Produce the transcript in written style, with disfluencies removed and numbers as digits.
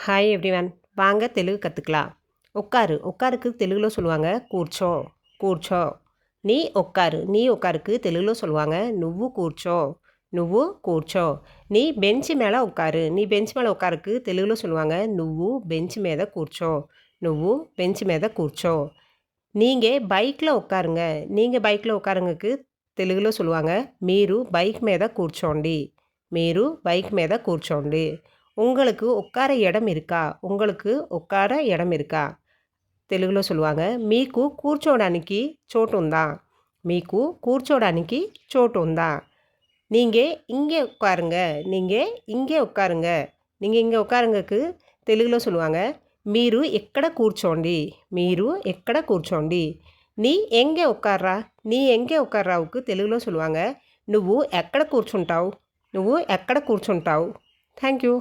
Hi everyone, వాంగ తెలుగు కற்றுக்கலாம். ఒక్కారు ఒక్కారుకు తెలుగులో சொல்லுவாங்க కూర్చో కూర్చో. నీ ఒక్కారుకు తెలుగులో சொல்லுவாங்க నువ్వు కూర్చో నువ్వు కూర్చో. నీ బెంచ్ మేళ ఒక్కారు బెంచ్ మేళ ఒక్కారుకు తెలుగులో சொல்லுவாங்க నువ్వు బెంచ్ మీద కూర్చో నువ్వు బెంచ్ మీద కూర్చో. நீங்க பைக்கில் உட்காருங்க பைக்கில் உட்காருங்கக்கு తెలుగులో சொல்லுவாங்க మీరు బైక్ మీద కూర్చోండి మీరు బైక్ మీద కూర్చోండి. உங்களுக்கு உட்கார இடம் இருக்கா తెలుగులో சொல்லுவாங்க మీకు కూర్చోడానికి చోటు ఉందా మీకు కూర్చోడానికి చోటు ఉందా. நீங்கள் இங்கே உட்காருங்க இங்கே உட்காருங்கக்கு తెలుగులో சொல்லுவாங்க మీరు ఎక్కడ కూర్చోండి. నీ ఎంగే ఉక్కారావుకు తెలుగులో சொல்லுவாங்க నువ్వు ఎక్కడ కూర్చుంటావు థ్యాంక్ యూ.